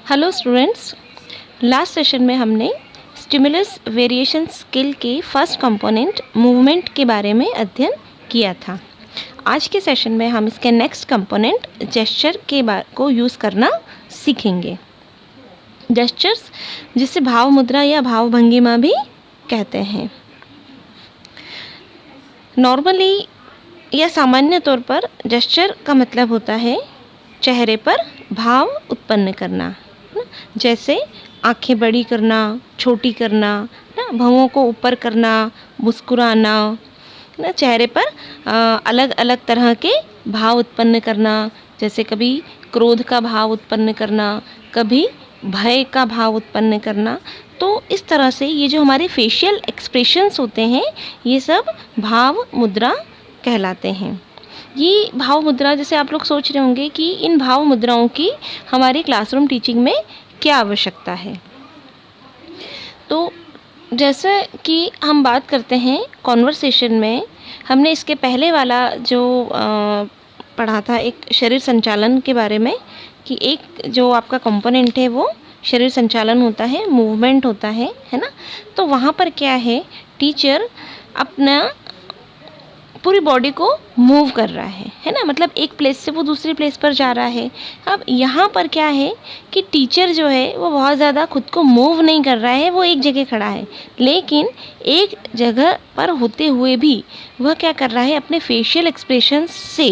Hello students, last session में हमने stimulus variation skill के फर्स्ट कंपोनेंट मूवमेंट के बारे में अध्ययन किया था। आज के सेशन में हम इसके नेक्स्ट कंपोनेंट जेस्चर को यूज़ करना सीखेंगे। जेस्चर्स जिसे भाव मुद्रा या भाव भंगिमा भी कहते हैं। नॉर्मली या सामान्य तौर पर जेस्चर का मतलब होता है चेहरे पर भाव उत्पन्न करना, जैसे आंखें बड़ी करना, छोटी करना, ना भौंहों को ऊपर करना, मुस्कुराना, ना चेहरे पर अलग अलग तरह के भाव उत्पन्न करना, जैसे कभी क्रोध का भाव उत्पन्न करना, कभी भय का भाव उत्पन्न करना। तो इस तरह से ये जो हमारे फेशियल एक्सप्रेशंस होते हैं ये सब भाव मुद्रा कहलाते हैं। ये भाव मुद्रा, जैसे आप लोग सोच रहे होंगे कि इन भाव मुद्राओं की हमारी क्लासरूम टीचिंग में क्या आवश्यकता है। तो जैसे कि हम बात करते हैं कॉन्वर्सेशन में, हमने इसके पहले वाला जो पढ़ा था एक शरीर संचालन के बारे में, कि एक जो आपका कंपोनेंट है वो शरीर संचालन होता है, मूवमेंट होता है ना। तो वहाँ पर क्या है, टीचर अपना पूरी बॉडी को मूव कर रहा है ना, मतलब एक प्लेस से वो दूसरी प्लेस पर जा रहा है। अब यहाँ पर क्या है कि टीचर जो है वो बहुत ज़्यादा खुद को मूव नहीं कर रहा है, वो एक जगह खड़ा है, लेकिन एक जगह पर होते हुए भी वह क्या कर रहा है, अपने फेशियल एक्सप्रेशन से,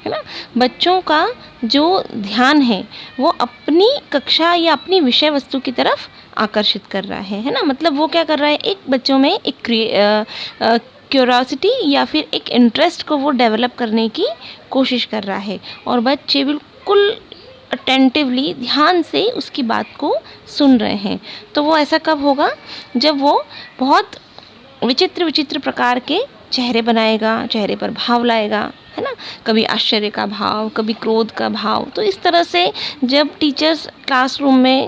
है ना, बच्चों का जो ध्यान है वो अपनी कक्षा या अपनी विषय वस्तु की तरफ आकर्षित कर रहा है ना। मतलब वो क्या कर रहा है, एक बच्चों में एक क्यूरोसिटी या फिर एक इंटरेस्ट को वो डेवलप करने की कोशिश कर रहा है, और बच्चे बिल्कुल अटेंटिवली ध्यान से उसकी बात को सुन रहे हैं। तो वो ऐसा कब होगा, जब वो बहुत विचित्र विचित्र प्रकार के चेहरे बनाएगा, चेहरे पर भाव लाएगा, है ना, कभी आश्चर्य का भाव, कभी क्रोध का भाव। तो इस तरह से जब टीचर्स क्लासरूम में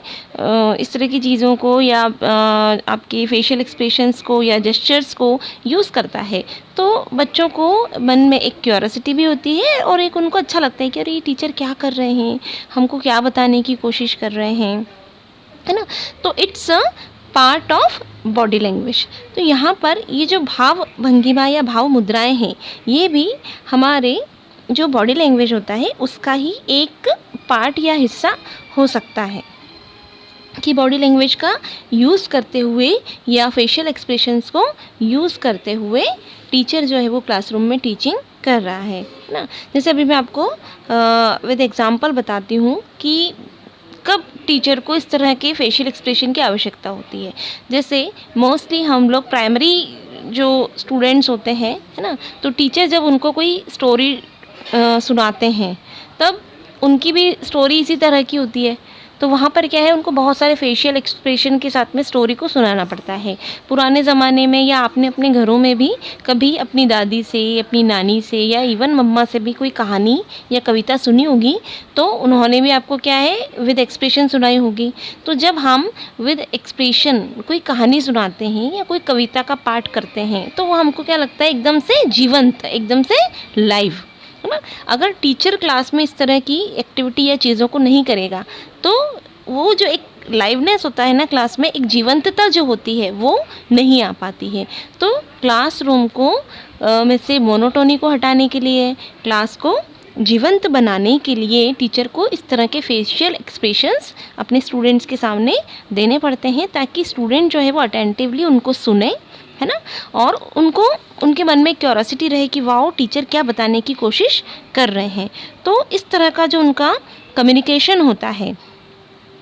इस तरह की चीज़ों को या आपके फेशियल एक्सप्रेशंस को या जेस्चर्स को यूज़ करता है, तो बच्चों को मन में एक क्यूरियोसिटी भी होती है और एक उनको अच्छा लगता है कि अरे ये टीचर क्या कर रहे हैं, हमको क्या बताने की कोशिश कर रहे हैं, है ना। तो it's a part of body language. तो यहाँ पर ये जो भाव भंगिमा या भाव मुद्राएं हैं, ये भी हमारे जो बॉडी लैंग्वेज होता है उसका ही एक पार्ट या हिस्सा हो सकता है, कि बॉडी लैंग्वेज का यूज़ करते हुए या फेशियल एक्सप्रेशंस को यूज़ करते हुए टीचर जो है वो क्लासरूम में टीचिंग कर रहा है ना। जैसे अभी मैं आपको विद एग्जांपल बताती हूँ कि कब टीचर को इस तरह के फेशियल एक्सप्रेशन की आवश्यकता होती है। जैसे मोस्टली हम लोग प्राइमरी जो स्टूडेंट्स होते हैं, है ना, तो टीचर जब उनको कोई स्टोरी सुनाते हैं तब उनकी भी स्टोरी इसी तरह की होती है। तो वहाँ पर क्या है, उनको बहुत सारे फेशियल एक्सप्रेशन के साथ में स्टोरी को सुनाना पड़ता है। पुराने ज़माने में या आपने अपने घरों में भी कभी अपनी दादी से, अपनी नानी से या इवन मम्मा से भी कोई कहानी या कविता सुनी होगी, तो उन्होंने भी आपको क्या है विद एक्सप्रेशन सुनाई होगी। तो जब हम विद एक्सप्रेशन कोई कहानी सुनाते हैं या कोई कविता का पाठ करते हैं, तो वो हमको क्या लगता है, एकदम से जीवंत, एकदम से लाइव, है ना। अगर टीचर क्लास में इस तरह की एक्टिविटी या चीज़ों को नहीं करेगा तो वो जो एक लाइवनेस होता है ना क्लास में, एक जीवंतता जो होती है वो नहीं आ पाती है। तो क्लासरूम को में से मोनोटोनी को हटाने के लिए, क्लास को जीवंत बनाने के लिए टीचर को इस तरह के फेशियल एक्सप्रेशंस अपने स्टूडेंट्स के सामने देने पड़ते हैं, ताकि स्टूडेंट जो है वो अटेंटिवली उनको सुने, है ना, और उनको उनके मन में क्यूरियोसिटी रहे कि वाओ टीचर क्या बताने की कोशिश कर रहे हैं। तो इस तरह का जो उनका कम्युनिकेशन होता है,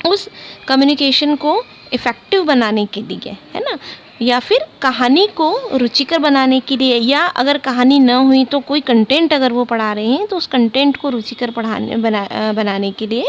उस कम्युनिकेशन को इफ़ेक्टिव बनाने के लिए, है ना, या फिर कहानी को रुचिकर बनाने के लिए, या अगर कहानी न हुई तो कोई कंटेंट अगर वो पढ़ा रहे हैं तो उस कंटेंट को रुचिकर बनाने के लिए,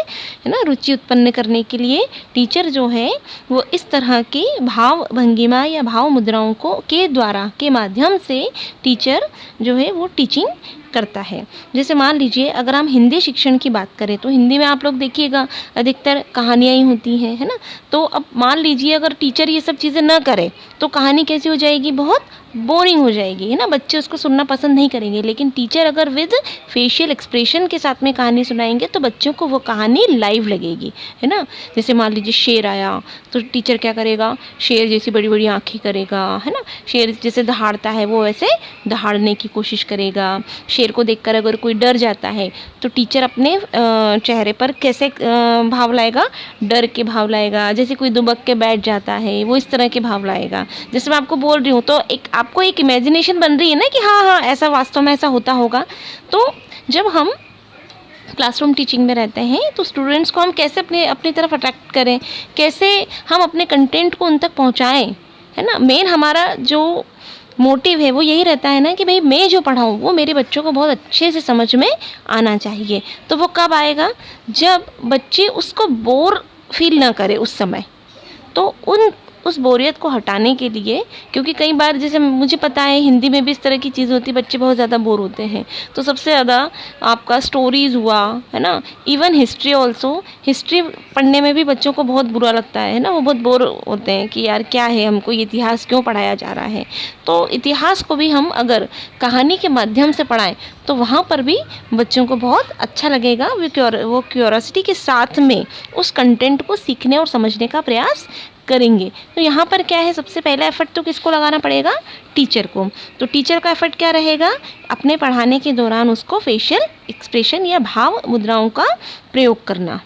है ना, रुचि उत्पन्न करने के लिए टीचर जो है वो इस तरह के भाव भंगिमा या भाव मुद्राओं के माध्यम से टीचर जो है वो टीचिंग करता है। जैसे मान लीजिए अगर हम हिंदी शिक्षण की बात करें तो हिंदी में आप लोग देखिएगा अधिकतर कहानियाँ ही होती हैं, है ना। तो अब मान लीजिए अगर टीचर ये सब चीज़ें ना करे तो कहानी कैसी हो जाएगी, बहुत बोरिंग हो जाएगी, है ना, बच्चे उसको सुनना पसंद नहीं करेंगे। लेकिन टीचर अगर विद फेशियल एक्सप्रेशन के साथ में कहानी सुनाएंगे तो बच्चों को वो कहानी लाइव लगेगी, है ना। जैसे मान लीजिए शेर आया तो टीचर क्या करेगा, शेर जैसी बड़ी बड़ी आँखें करेगा, है ना, शेर जैसे दहाड़ता है वो वैसे दहाड़ने की कोशिश करेगा। शेर को देखकर अगर कोई डर जाता है तो टीचर अपने चेहरे पर कैसे भाव लाएगा, डर के भाव लाएगा। जैसे कोई दुबक के बैठ जाता है वो इस तरह के भाव लाएगा। जैसे मैं आपको बोल रही हूँ तो एक आपको एक इमेजिनेशन बन रही है ना कि हाँ हाँ ऐसा वास्तव में ऐसा होता होगा। तो जब हम क्लासरूम टीचिंग में रहते हैं तो स्टूडेंट्स को हम कैसे अपनी तरफ अट्रैक्ट करें, कैसे हम अपने कंटेंट को उन तक पहुँचाएँ, है ना। मेन हमारा जो मोटिव है वो यही रहता है ना कि भाई मैं जो पढ़ाऊँ वो मेरे बच्चों को बहुत अच्छे से समझ में आना चाहिए। तो वो कब आएगा, जब बच्चे उसको बोर फील ना करे उस समय। तो उस बोरियत को हटाने के लिए, क्योंकि कई बार जैसे मुझे पता है हिंदी में भी इस तरह की चीज़ होती है, बच्चे बहुत ज़्यादा बोर होते हैं। तो सबसे ज़्यादा आपका स्टोरीज़ हुआ, है ना, इवन हिस्ट्री ऑल्सो, हिस्ट्री पढ़ने में भी बच्चों को बहुत बुरा लगता है ना, वो बहुत बोर होते हैं कि यार क्या है, हमको ये इतिहास क्यों पढ़ाया जा रहा है। तो इतिहास को भी हम अगर कहानी के माध्यम से पढ़ाएं तो वहाँ पर भी बच्चों को बहुत अच्छा लगेगा। वो क्यूरोसिटी के साथ में उस कंटेंट को सीखने और समझने का प्रयास करेंगे। तो यहाँ पर क्या है, सबसे पहला एफर्ट तो किसको लगाना पड़ेगा, टीचर को। तो टीचर का एफर्ट क्या रहेगा, अपने पढ़ाने के दौरान उसको फेशियल एक्सप्रेशन या भाव मुद्राओं का प्रयोग करना,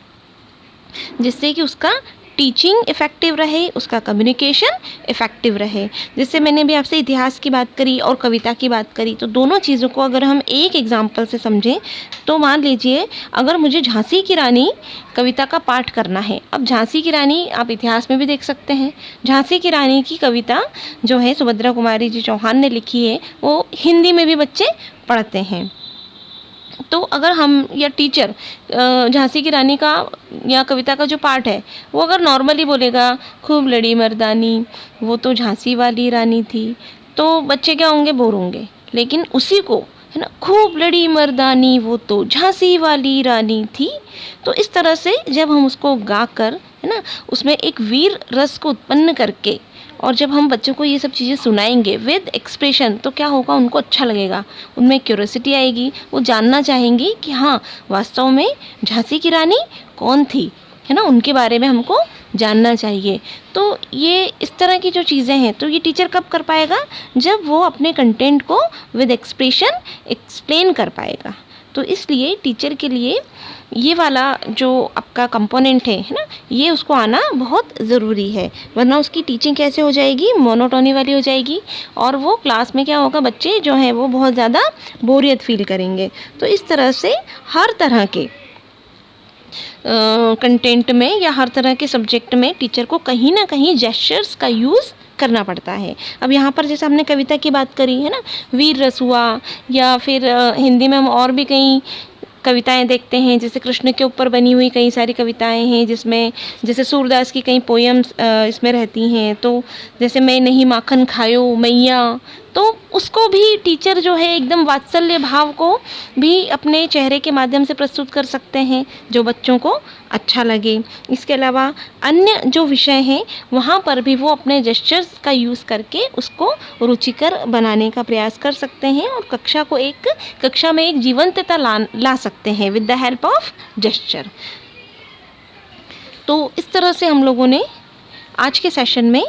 जिससे कि उसका टीचिंग इफ़ेक्टिव रहे, उसका कम्युनिकेशन इफ़ेक्टिव रहे। जैसे मैंने भी आपसे इतिहास की बात करी और कविता की बात करी, तो दोनों चीज़ों को अगर हम एक एग्जाम्पल से समझें तो मान लीजिए अगर मुझे झांसी की रानी कविता का पाठ करना है। अब झांसी की रानी आप इतिहास में भी देख सकते हैं, झांसी की रानी की कविता जो है सुभद्रा कुमारी जी चौहान ने लिखी है, वो हिंदी में भी बच्चे पढ़ते हैं। तो अगर हम या टीचर झांसी की रानी का या कविता का जो पाठ है वो अगर नॉर्मली बोलेगा, खूब लड़ी मर्दानी वो तो झांसी वाली रानी थी, तो बच्चे क्या होंगे, बोर होंगे। लेकिन उसी को, है ना, खूब लड़ी मर्दानी वो तो झांसी वाली रानी थी, तो इस तरह से जब हम उसको गा कर, है ना, उसमें एक वीर रस को उत्पन्न करके और जब हम बच्चों को ये सब चीज़ें सुनाएंगे विद एक्सप्रेशन, तो क्या होगा, उनको अच्छा लगेगा, उनमें क्यूरोसिटी आएगी, वो जानना चाहेंगी कि हाँ वास्तव में झांसी की रानी कौन थी, है ना, उनके बारे में हमको जानना चाहिए। तो ये इस तरह की जो चीज़ें हैं तो ये टीचर कब कर पाएगा, जब वो अपने कंटेंट को विद एक्सप्रेशन एक्सप्लेन कर पाएगा। तो इसलिए टीचर के लिए ये वाला जो आपका कंपोनेंट है ना, ये उसको आना बहुत ज़रूरी है, वरना उसकी टीचिंग कैसे हो जाएगी, मोनोटोनी वाली हो जाएगी और वो क्लास में क्या होगा, बच्चे जो हैं वो बहुत ज़्यादा बोरियत फील करेंगे। तो इस तरह से हर तरह के कंटेंट में या हर तरह के सब्जेक्ट में टीचर को कहीं ना कहीं जेस्चर्स का यूज़ करना पड़ता है। अब यहाँ पर जैसे हमने कविता की बात करी, है ना, वीर रस हुआ, या फिर हिंदी में हम और भी कई कविताएं देखते हैं, जैसे कृष्ण के ऊपर बनी हुई कई सारी कविताएं हैं, जिसमें जैसे सूरदास की कई पोएम्स इसमें रहती हैं। तो जैसे मैं नहीं माखन खायो मैया, तो उसको भी टीचर जो है एकदम वात्सल्य भाव को भी अपने चेहरे के माध्यम से प्रस्तुत कर सकते हैं जो बच्चों को अच्छा लगे। इसके अलावा अन्य जो विषय हैं वहाँ पर भी वो अपने जेस्चर्स का यूज़ करके उसको रुचिकर बनाने का प्रयास कर सकते हैं और कक्षा में एक जीवंतता ला सकते हैं with the help of gesture. तो इस तरह से हम लोगों ने आज के सेशन में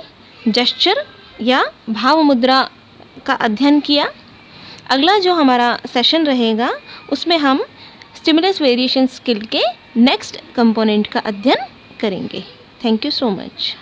जेस्चर या भाव मुद्रा का अध्ययन किया। अगला जो हमारा सेशन रहेगा उसमें हम स्टिमुलस वेरिएशन स्किल के नेक्स्ट कंपोनेंट का अध्ययन करेंगे। Thank you so much.